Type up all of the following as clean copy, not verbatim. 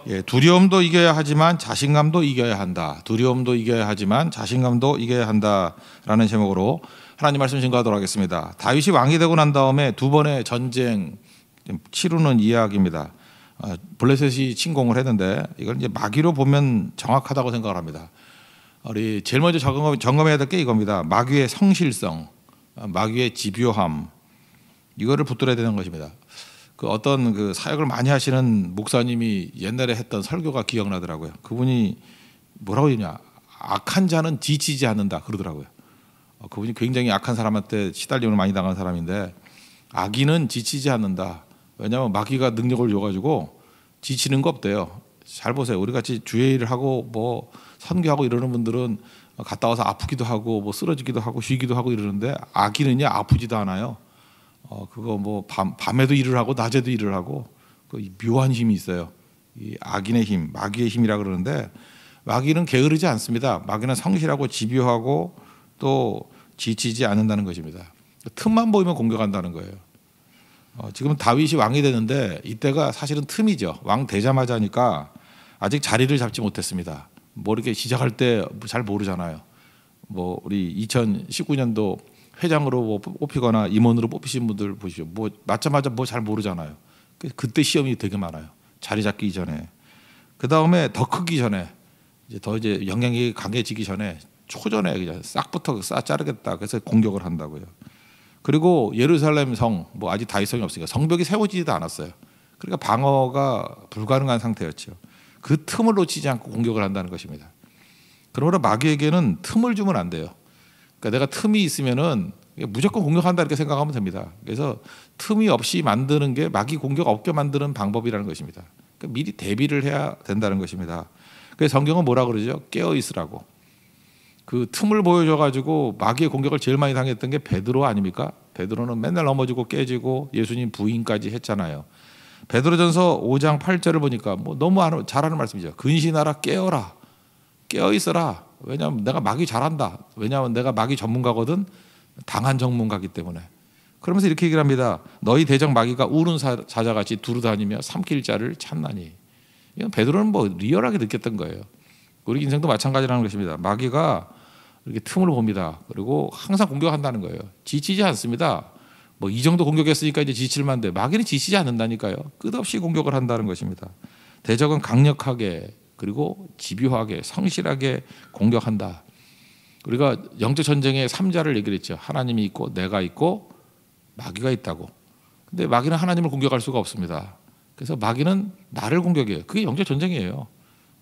예, 두려움도 이겨야 하지만 자신감도 이겨야 한다. 두려움도 이겨야 하지만 자신감도 이겨야 한다라는 제목으로 하나님 말씀 증거하도록 하겠습니다. 다윗이 왕이 되고 난 다음에 두 번의 전쟁 치르는 이야기입니다. 블레셋이 침공을 했는데 이걸 이제 마귀로 보면 정확하다고 생각을 합니다. 우리 제일 먼저 점검해야 될 게 이겁니다. 마귀의 성실성, 마귀의 집요함, 이거를 붙들어야 되는 것입니다. 그 어떤 그 사역을 많이 하시는 목사님이 옛날에 했던 설교가 기억나더라고요. 그분이 뭐라고 했냐? 악한 자는 지치지 않는다 그러더라고요. 그분이 굉장히 악한 사람한테 시달림을 많이 당한 사람인데 악인은 지치지 않는다. 왜냐하면 마귀가 능력을 줘가지고 지치는 거 없대요. 잘 보세요. 우리 같이 주의 일을 하고 뭐 선교하고 이러는 분들은 갔다 와서 아프기도 하고 뭐 쓰러지기도 하고 쉬기도 하고 이러는데 악인은요 아프지도 않아요. 그거 뭐 밤에도 일을 하고 낮에도 일을 하고 그 묘한 힘이 있어요. 이 악인의 힘, 마귀의 힘이라 그러는데 마귀는 게으르지 않습니다. 마귀는 성실하고 집요하고 또 지치지 않는다는 것입니다. 틈만 보이면 공격한다는 거예요. 지금 다윗이 왕이 되는데 이때가 사실은 틈이죠. 왕 되자마자니까 아직 자리를 잡지 못했습니다. 뭐 이렇게 시작할 때 잘 모르잖아요. 뭐 우리 2019년도 회장으로 뭐 뽑히거나 임원으로 뽑히신 분들 보시죠. 뭐 맞자마자 뭐 잘 모르잖아요. 그때 시험이 되게 많아요. 자리 잡기 전에. 그 다음에 더 크기 전에 이제 영향력이 강해지기 전에 초전에 그냥 싹부터 자르겠다. 그래서 공격을 한다고요. 그리고 예루살렘 성, 뭐 아직 다윗성이 없으니까 성벽이 세워지지도 않았어요. 그러니까 방어가 불가능한 상태였죠. 그 틈을 놓치지 않고 공격을 한다는 것입니다. 그러나 마귀에게는 틈을 주면 안 돼요. 그러니까 내가 틈이 있으면은 무조건 공격한다 이렇게 생각하면 됩니다. 그래서 틈이 없이 만드는 게 마귀 공격 없게 만드는 방법이라는 것입니다. 그러니까 미리 대비를 해야 된다는 것입니다. 그래서 성경은 뭐라 그러죠? 깨어 있으라고. 그 틈을 보여줘가지고 마귀의 공격을 제일 많이 당했던 게 베드로 아닙니까? 베드로는 맨날 넘어지고 깨지고 예수님 부인까지 했잖아요. 베드로전서 5장 8절을 보니까 뭐 너무 잘하는 말씀이죠. 근신하라, 깨어라, 깨어 있어라. 왜냐하면 내가 마귀 잘한다. 왜냐하면 내가 마귀 전문가거든. 당한 전문가기 때문에. 그러면서 이렇게 얘기를 합니다. 너희 대적 마귀가 우는 사자같이 두루다니며 삼킬 자를 찾나니. 이건 베드로는 뭐 리얼하게 느꼈던 거예요. 우리 인생도 마찬가지라는 것입니다. 마귀가 이렇게 틈을 봅니다. 그리고 항상 공격한다는 거예요. 지치지 않습니다. 뭐 이 정도 공격했으니까 이제 지칠만 돼. 마귀는 지치지 않는다니까요. 끝없이 공격을 한다는 것입니다. 대적은 강력하게 그리고 집요하게 성실하게 공격한다. 우리가 영적 전쟁의 3자를 얘기를 했죠. 하나님이 있고 내가 있고 마귀가 있다고. 근데 마귀는 하나님을 공격할 수가 없습니다. 그래서 마귀는 나를 공격해요. 그게 영적 전쟁이에요.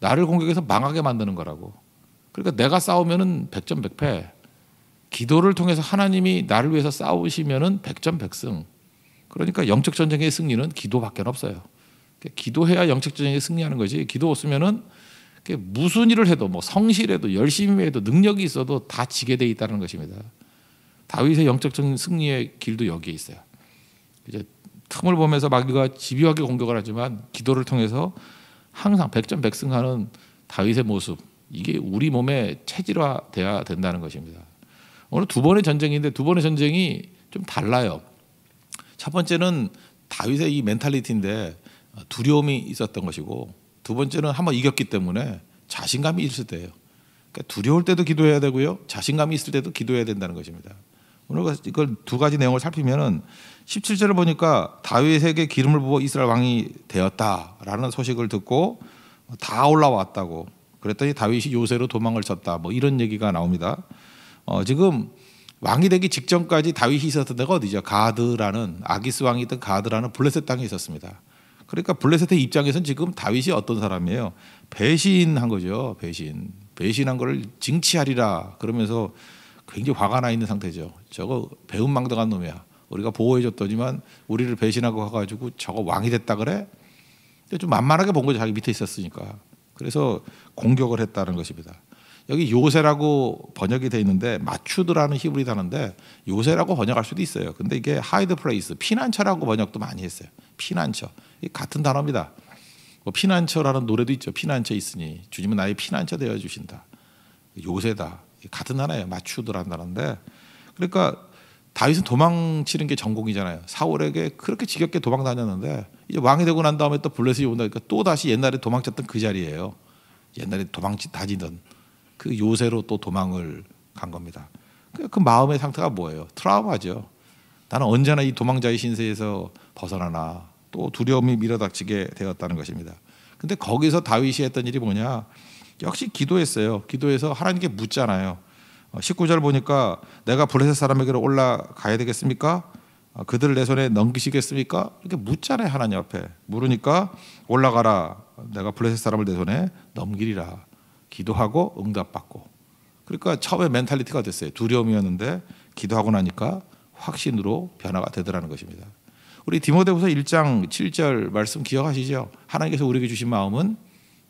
나를 공격해서 망하게 만드는 거라고. 그러니까 내가 싸우면은 100점 100패. 기도를 통해서 하나님이 나를 위해서 싸우시면은 100점 100승. 그러니까 영적 전쟁의 승리는 기도밖에 없어요. 기도해야 영적 전쟁에 승리하는 거지. 기도 없으면은 무슨 일을 해도 뭐 성실해도 열심히 해도 능력이 있어도 다 지게 돼 있다는 것입니다. 다윗의 영적 승리의 길도 여기에 있어요. 이제 틈을 보면서 마귀가 집요하게 공격을 하지만 기도를 통해서 항상 100점 100승하는 다윗의 모습, 이게 우리 몸에 체질화돼야 된다는 것입니다. 오늘 두 번의 전쟁인데 두 번의 전쟁이 좀 달라요. 첫 번째는 다윗의 이 멘탈리티인데 두려움이 있었던 것이고, 두 번째는 한번 이겼기 때문에 자신감이 있을 때예요. 그러니까 두려울 때도 기도해야 되고요, 자신감이 있을 때도 기도해야 된다는 것입니다. 오늘 이걸 두 가지 내용을 살피면은 17절을 보니까 다윗에게 기름을 부어 이스라엘 왕이 되었다라는 소식을 듣고 다 올라왔다고. 그랬더니 다윗이 요새로 도망을 쳤다. 뭐 이런 얘기가 나옵니다. 지금 왕이 되기 직전까지 다윗이 있었던 데가 어디죠? 가드라는, 아기스 왕이 있던 가드라는 블레셋 땅에 있었습니다. 그러니까 블레셋의 입장에서는 지금 다윗이 어떤 사람이에요? 배신한 거죠. 배신한 거를 징치하리라 그러면서 굉장히 화가 나 있는 상태죠. 저거 배은망덕한 놈이야. 우리가 보호해줬더니만 우리를 배신하고 가가지고 저거 왕이 됐다 그래? 근데 좀 만만하게 본 거죠. 자기 밑에 있었으니까. 그래서 공격을 했다는 것입니다. 여기 요새라고 번역이 되어 있는데 마추드라는 히브리 단어인데 요새라고 번역할 수도 있어요. 근데 이게 하이드 플레이스, 피난처라고 번역도 많이 했어요. 피난처. 같은 단어입니다. 뭐 피난처라는 노래도 있죠. 피난처 있으니 주님은 나의 피난처 되어 주신다. 요새다. 같은 단어예요. 마추드라는 단어인데, 그러니까 다윗은 도망치는 게 전공이잖아요. 사울에게 그렇게 지겹게 도망 다녔는데 이제 왕이 되고 난 다음에 또 블레셋이 온다니까 또 다시 옛날에 도망쳤던 그 자리예요. 옛날에 다니던 그 요새로 또 도망을 간 겁니다. 그 마음의 상태가 뭐예요? 트라우마죠. 나는 언제나 이 도망자의 신세에서 벗어나나, 또 두려움이 밀어닥치게 되었다는 것입니다. 근데 거기서 다윗이 했던 일이 뭐냐? 역시 기도했어요. 기도해서 하나님께 묻잖아요. 19절 보니까 내가 블레셋 사람에게로 올라가야 되겠습니까? 그들을 내 손에 넘기시겠습니까? 이렇게 묻잖아요. 하나님 앞에 물으니까 올라가라, 내가 블레셋 사람을 내 손에 넘기리라. 기도하고 응답받고. 그러니까 처음에 멘탈리티가 됐어요. 두려움이었는데 기도하고 나니까 확신으로 변화가 되더라는 것입니다. 우리 디모데후서 1장 7절 말씀 기억하시죠? 하나님께서 우리에게 주신 마음은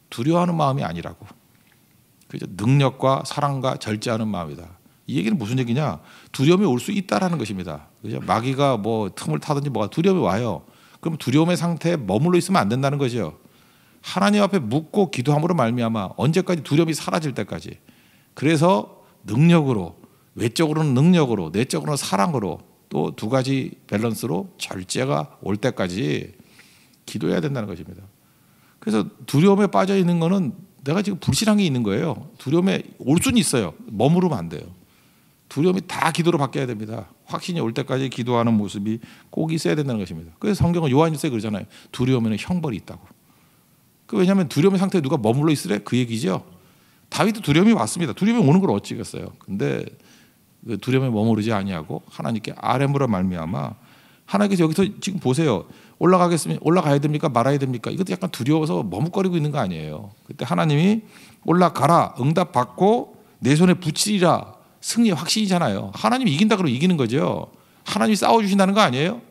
두려워하는 마음이 아니라고. 그죠? 능력과 사랑과 절제하는 마음이다. 이 얘기는 무슨 얘기냐? 두려움이 올 수 있다라는 것입니다. 그죠? 마귀가 뭐 틈을 타든지 뭐가 두려움이 와요. 그럼 두려움의 상태에 머물러 있으면 안 된다는 거죠. 하나님 앞에 묻고 기도함으로 말미암아 언제까지? 두려움이 사라질 때까지. 그래서 능력으로, 외적으로는 능력으로, 내적으로는 사랑으로, 또 두 가지 밸런스로 절제가 올 때까지 기도해야 된다는 것입니다. 그래서 두려움에 빠져 있는 거는 내가 지금 불신한 게 있는 거예요. 두려움에 올 수는 있어요. 머무르면 안 돼요. 두려움이 다 기도로 바뀌어야 됩니다. 확신이 올 때까지 기도하는 모습이 꼭 있어야 된다는 것입니다. 그래서 성경은 요한일서에 그러잖아요. 두려움에는 형벌이 있다고. 왜냐하면 두려움의 상태에 누가 머물러 있으래? 그 얘기죠. 다윗도 두려움이 왔습니다. 두려움이 오는 걸 어찌겠어요. 근데 그 두려움에 머무르지 아니하고 하나님께 아뢰므로 말미암아, 하나님께서 여기서 지금 보세요. 올라가야 됩니까? 말아야 됩니까? 이것도 약간 두려워서 머뭇거리고 있는 거 아니에요. 그때 하나님이 올라가라, 응답 받고 내 손에 붙이리라, 승리의 확신이잖아요. 하나님이 이긴다 그러면 이기는 거죠. 하나님이 싸워주신다는 거 아니에요?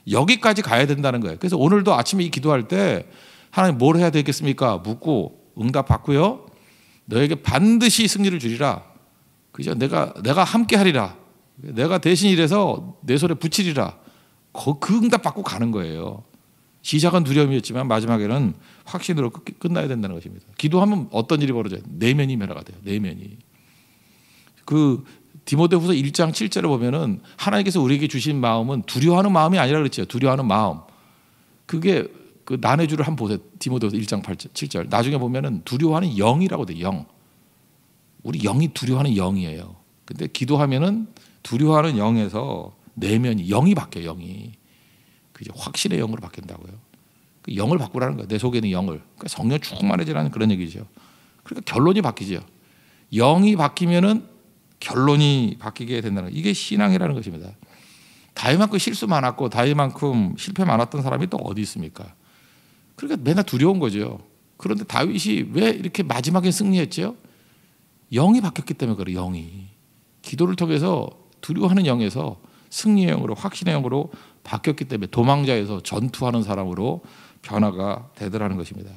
여기까지 가야 된다는 거예요. 그래서 오늘도 아침에 이 기도할 때 하나님 뭘 해야 되겠습니까? 묻고 응답 받고요. 너에게 반드시 승리를 주리라. 그죠? 내가 함께 하리라. 내가 대신 일해서 내 손에 붙이리라. 그 응답 받고 가는 거예요. 시작은 두려움이었지만 마지막에는 확신으로 끝나야 된다는 것입니다. 기도하면 어떤 일이 벌어져요? 내면이 변화가 돼요. 내면이. 그 디모데후서 1장 7절에 보면은 하나님께서 우리에게 주신 마음은 두려워하는 마음이 아니라 그랬죠. 두려워하는 마음. 그게 그 난해주를 한번 보세요. 디모데후서 1장 7절. 나중에 보면은 두려워하는 영이라고 돼요. 영. 우리 영이 두려워하는 영이에요. 근데 기도하면은 두려워하는 영에서 내면이, 영이 바뀌어요. 영이. 그죠? 확신의 영으로 바뀐다고요. 그 영을 바꾸라는 거예요. 내 속에 있는 영을. 그러니까 성령 충만해지라는 그런 얘기죠. 그러니까 결론이 바뀌죠. 영이 바뀌면은 결론이 바뀌게 된다는 거예요. 이게 신앙이라는 것입니다. 다윗만큼 실수 많았고 다윗만큼 실패 많았던 사람이 또 어디 있습니까? 그러니까 맨날 두려운 거죠. 그런데 다윗이 왜 이렇게 마지막에 승리했죠? 영이 바뀌었기 때문에 그래요. 영이. 기도를 통해서 두려워하는 영에서 승리의 영으로, 확신의 영으로 바뀌었기 때문에 도망자에서 전투하는 사람으로 변화가 되더라는 것입니다.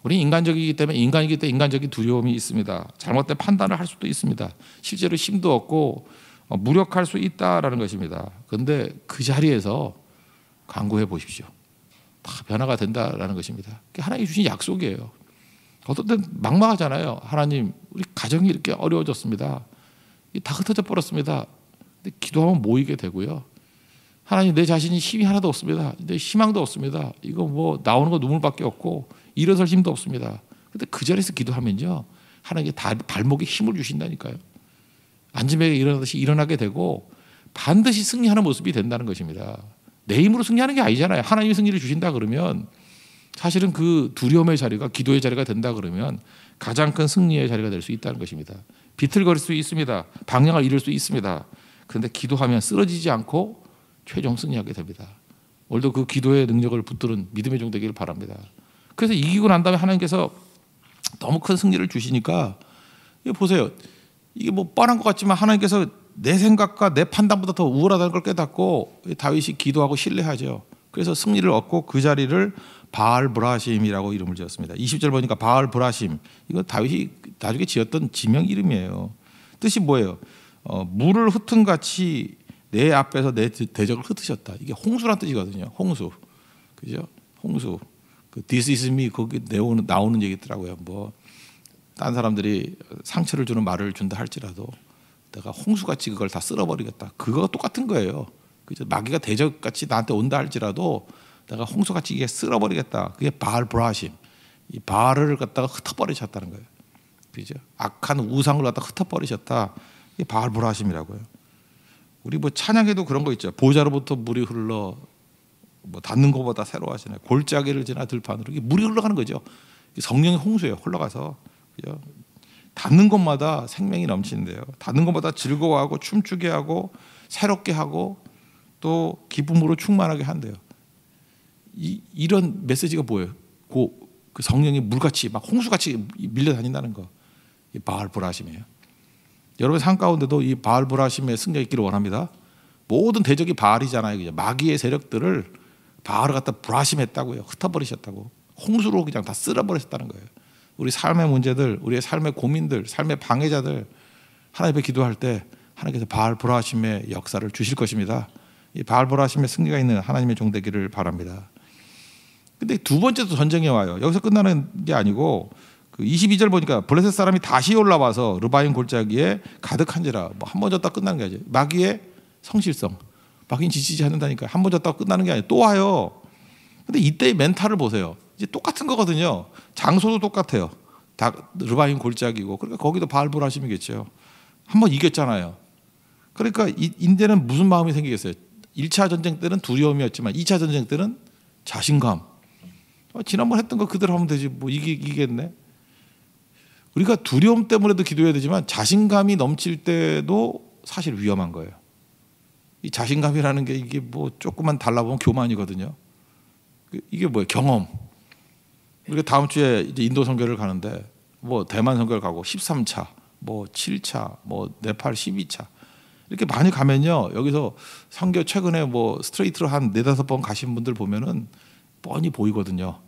우리 인간적이기 때문에 인간이기 때문에 인간적인 두려움이 있습니다. 잘못된 판단을 할 수도 있습니다. 실제로 힘도 없고 무력할 수 있다라는 것입니다. 그런데 그 자리에서 간구해 보십시오. 다 변화가 된다라는 것입니다. 하나님이 주신 약속이에요. 어떤 때는 막막하잖아요. 하나님, 우리 가정이 이렇게 어려워졌습니다. 다 흩어져 버렸습니다. 근데 기도하면 모이게 되고요. 하나님, 내 자신이 힘이 하나도 없습니다. 내 희망도 없습니다. 이거 뭐 나오는 거 눈물밖에 없고 일어설 힘도 없습니다. 근데 그 자리에서 기도하면요, 하나님께 발목에 힘을 주신다니까요. 앉으면 일어나듯이 일어나게 되고 반드시 승리하는 모습이 된다는 것입니다. 내 힘으로 승리하는 게 아니잖아요. 하나님이 승리를 주신다 그러면 사실은 그 두려움의 자리가 기도의 자리가 된다 그러면 가장 큰 승리의 자리가 될 수 있다는 것입니다. 비틀거릴 수 있습니다. 방향을 잃을 수 있습니다. 그런데 기도하면 쓰러지지 않고 최종 승리하게 됩니다. 오늘도 그 기도의 능력을 붙드는 믿음의 종 되기를 바랍니다. 그래서 이기고 난 다음에 하나님께서 너무 큰 승리를 주시니까 이거 보세요. 이게 뭐 뻔한 것 같지만 하나님께서 내 생각과 내 판단보다 더 우월하다는 걸 깨닫고 다윗이 기도하고 신뢰하죠. 그래서 승리를 얻고 그 자리를 바알 브라심이라고 이름을 지었습니다. 20절 보니까 바알 브라심, 이거 다윗이 나중에 지었던 지명 이름이에요. 뜻이 뭐예요? 물을 흩은 같이 내 앞에서 내 대적을 흩으셨다. 이게 홍수란 뜻이거든요. 홍수, 그죠? 홍수. 그 This is me 거기 나오는 얘기더라고요. 뭐 딴 사람들이 상처를 주는 말을 준다 할지라도 내가 홍수같이 그걸 다 쓸어버리겠다. 그거가 똑같은 거예요. 그죠? 마귀가 대적같이 나한테 온다 할지라도 내가 홍수같이 이게 쓸어버리겠다. 그게 바알 브라심. 이 바알을 갖다가 흩어버리셨다는 거예요. 그죠? 악한 우상을 갖다가 흩어버리셨다. 이게 바알 브라심이라고요. 우리 뭐 찬양에도 그런 거 있죠. 보좌로부터 물이 흘러 뭐 닿는 것보다 새로워하시네. 골짜기를 지나 들판으로 이게 물이 흘러가는 거죠. 성령의 홍수예요. 흘러가서 그죠? 닿는 곳마다 생명이 넘치는데요. 닿는 곳마다 즐거워하고 춤추게 하고 새롭게 하고 또 기쁨으로 충만하게 한대요. 이런 메시지가 뭐예요? 그 성령이 물같이 막 홍수같이 밀려다닌다는 거. 이 바알 브라심이에요. 여러분 삶 가운데도 이 바알 브라심의 승리가 있기를 원합니다. 모든 대적이 바알이잖아요. 그죠? 마귀의 세력들을 바알을 갖다 브라심했다고요. 흩어버리셨다고. 홍수로 그냥 다 쓸어버리셨다는 거예요. 우리 삶의 문제들, 우리의 삶의 고민들, 삶의 방해자들 하나님 앞에 기도할 때 하나님께서 바알 브라심의 역사를 주실 것입니다. 이 바알 브라심의 승리가 있는 하나님의 종 되기를 바랍니다. 근데 두 번째도 전쟁이 와요. 여기서 끝나는 게 아니고 그 22절 보니까 블레셋 사람이 다시 올라와서 르바임 골짜기에 가득한지라. 뭐 한 번 졌다 끝나는 게 아니죠. 마귀의 성실성. 마귀는 지치지 않는다니까. 한 번 졌다 끝나는 게 아니에요. 또 와요. 근데 이때의 멘탈을 보세요. 이제 똑같은 거거든요. 장소도 똑같아요. 다 르바임 골짜기고. 그러니까 거기도 바알 브라심이겠죠. 한 번 이겼잖아요. 그러니까 이제는 무슨 마음이 생기겠어요? 1차 전쟁 때는 두려움이었지만 2차 전쟁 때는 자신감. 지난번 했던 거 그대로 하면 되지. 뭐 이기겠네. 우리가 두려움 때문에도 기도해야 되지만 자신감이 넘칠 때도 사실 위험한 거예요. 이 자신감이라는 게 이게 뭐 조금만 달라보면 교만이거든요. 이게 뭐예요? 경험. 우리가 다음 주에 이제 인도 선교를 가는데 뭐 대만 선교를 가고 13차, 뭐 7차, 뭐 네팔 12차 이렇게 많이 가면요. 여기서 선교 최근에 뭐 스트레이트로 한 4-5번 가신 분들 보면은 뻔히 보이거든요.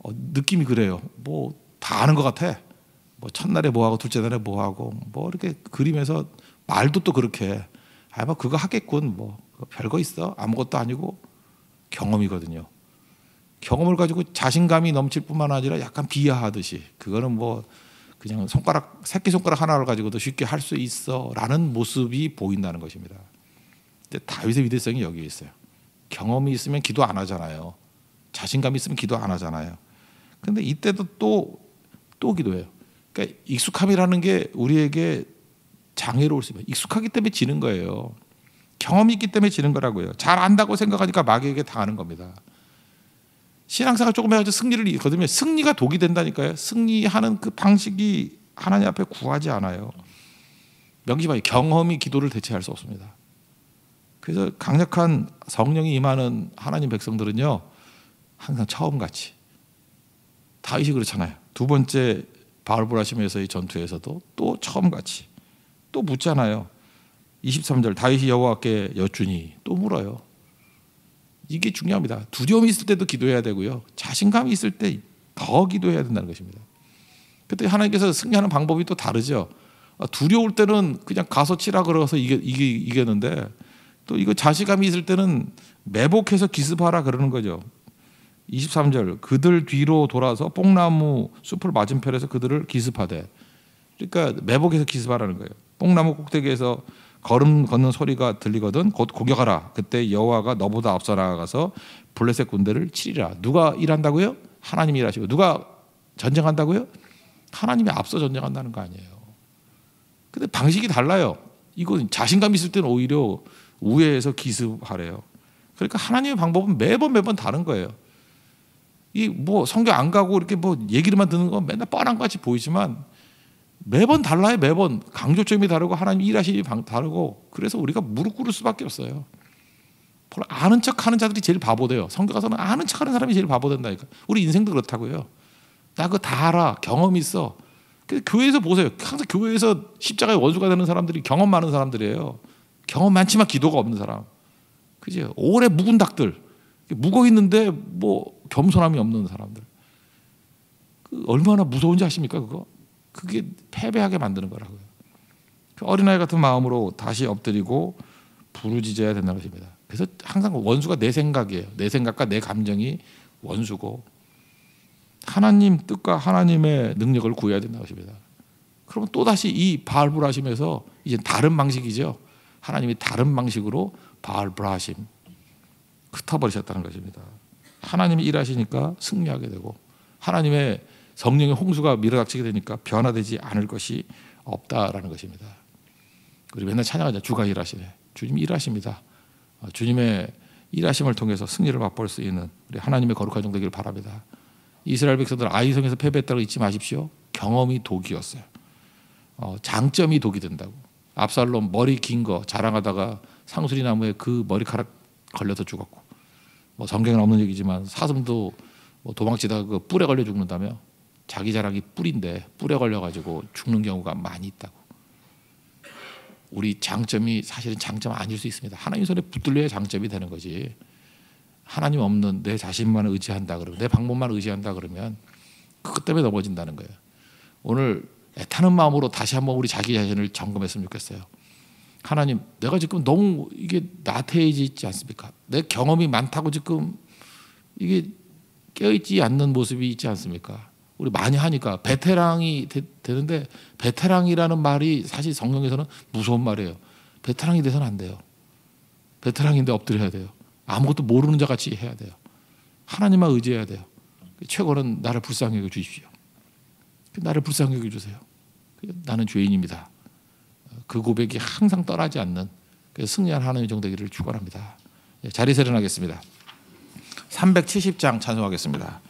느낌이 그래요. 뭐 다 아는 것 같아. 뭐 첫날에 뭐 하고 둘째 날에 뭐 하고 뭐 이렇게 그림에서 말도 또 그렇게 뭐 그거 하겠군. 뭐 별거 있어. 아무것도 아니고 경험이거든요. 경험을 가지고 자신감이 넘칠 뿐만 아니라 약간 비하하듯이 그거는 뭐 그냥 새끼손가락 하나를 가지고도 쉽게 할 수 있어라는 모습이 보인다는 것입니다. 근데 다윗의 위대성이 여기에 있어요. 경험이 있으면 기도 안 하잖아요. 자신감이 있으면 기도 안 하잖아요. 근데 이때도 또 기도해요. 그러니까 익숙함이라는 게 우리에게 장애로 올 수 있어요. 익숙하기 때문에 지는 거예요. 경험이 있기 때문에 지는 거라고요. 잘 안다고 생각하니까 마귀에게 당하는 겁니다. 신앙생활 조금 해가지고 승리를 거두면 승리가 독이 된다니까요. 승리하는 그 방식이 하나님 앞에 구하지 않아요. 명심하세요. 경험이 기도를 대체할 수 없습니다. 그래서 강력한 성령이 임하는 하나님 백성들은요 항상 처음같이 다윗이 그렇잖아요. 두 번째 바알 브라심에서의 전투에서도 또 처음같이 또 묻잖아요. 23절 다윗이 여호와께 여쭈니 또 물어요. 이게 중요합니다. 두려움이 있을 때도 기도해야 되고요. 자신감이 있을 때 더 기도해야 된다는 것입니다. 그때 하나님께서 승리하는 방법이 또 다르죠. 두려울 때는 그냥 가서 치라 그러서 이겼는데 또 이거 자신감이 있을 때는 매복해서 기습하라 그러는 거죠. 23절 그들 뒤로 돌아서 뽕나무 숲을 맞은편에서 그들을 기습하되 그러니까 매복해서 기습하라는 거예요. 뽕나무 꼭대기에서 걸음 걷는 소리가 들리거든 곧 공격하라. 그때 여호와가 너보다 앞서 나아가서 블레셋 군대를 치리라. 누가 일한다고요? 하나님이 일하시고. 누가 전쟁한다고요? 하나님이 앞서 전쟁한다는 거 아니에요. 근데 방식이 달라요. 이건 자신감 있을 때는 오히려 우회해서 기습하래요. 그러니까 하나님의 방법은 매번 다른 거예요. 이 뭐 성경 안 가고 이렇게 뭐 얘기를만 듣는 건 맨날 뻔한 것 같이 보이지만 매번 달라요. 매번 강조점이 다르고 하나님 일하시는 방 다르고 그래서 우리가 무릎 꿇을 수밖에 없어요. 아는 척하는 자들이 제일 바보 돼요. 성경 가서는 아는 척하는 사람이 제일 바보 된다니까. 우리 인생도 그렇다고요. 나 그거 다 알아. 경험 있어. 교회에서 보세요. 항상 교회에서 십자가의 원수가 되는 사람들이 경험 많은 사람들이에요. 경험 많지만 기도가 없는 사람. 그죠? 오래 묵은 닭들. 묵어 있는데 뭐 겸손함이 없는 사람들. 얼마나 무서운지 아십니까 그거? 그게 패배하게 만드는 거라고요. 어린아이 같은 마음으로 다시 엎드리고 부르짖어야 된다는 것입니다. 그래서 항상 원수가 내 생각이에요. 내 생각과 내 감정이 원수고 하나님 뜻과 하나님의 능력을 구해야 된다는 것입니다. 그러면 또다시 이 바알 브라심에서 이제 다른 방식이죠. 하나님이 다른 방식으로 바알 브라심 흩어버리셨다는 것입니다. 하나님이 일하시니까 승리하게 되고 하나님의 성령의 홍수가 밀어닥치게 되니까 변화되지 않을 것이 없다라는 것입니다. 우리 맨날 찬양하자. 주가 일하시네. 주님이 일하십니다. 주님의 일하심을 통해서 승리를 맛볼 수 있는 우리 하나님의 거룩한 종 되기를 바랍니다. 이스라엘 백성들 아이성에서 패배했다고 잊지 마십시오. 경험이 독이었어요. 장점이 독이 된다고. 압살롬 머리 긴 거 자랑하다가 상수리 나무에 그 머리카락 걸려서 죽었고, 뭐 성경에는 없는 얘기지만 사슴도 뭐 도망치다가 그 뿔에 걸려 죽는다며. 자기 자랑이 뿔인데 뿔에 걸려가지고 죽는 경우가 많이 있다고. 우리 장점이 사실은 장점 아닐 수 있습니다. 하나님 손에 붙들려야 장점이 되는 거지. 하나님 없는 내 자신만 의지한다 그러면, 내 방법만 의지한다 그러면 그것 때문에 넘어진다는 거예요. 오늘 애타는 마음으로 다시 한번 우리 자기 자신을 점검했으면 좋겠어요. 하나님, 내가 지금 너무 이게 나태해져 있지 않습니까? 내 경험이 많다고 지금 이게 깨어있지 않는 모습이 있지 않습니까? 우리 많이 하니까 베테랑이 되는데, 베테랑이라는 말이 사실 성경에서는 무서운 말이에요. 베테랑이 돼서는 안 돼요. 베테랑인데 엎드려야 돼요. 아무것도 모르는 자 같이 해야 돼요. 하나님만 의지해야 돼요. 최고는 나를 불쌍히 여겨 주십시오. 나를 불쌍히 여겨 주세요. 나는 죄인입니다. 그 고백이 항상 떠나지 않는 승리한 하나님의 종 되기를 축원합니다. 자리에서 일어나겠습니다. 370장 찬송하겠습니다.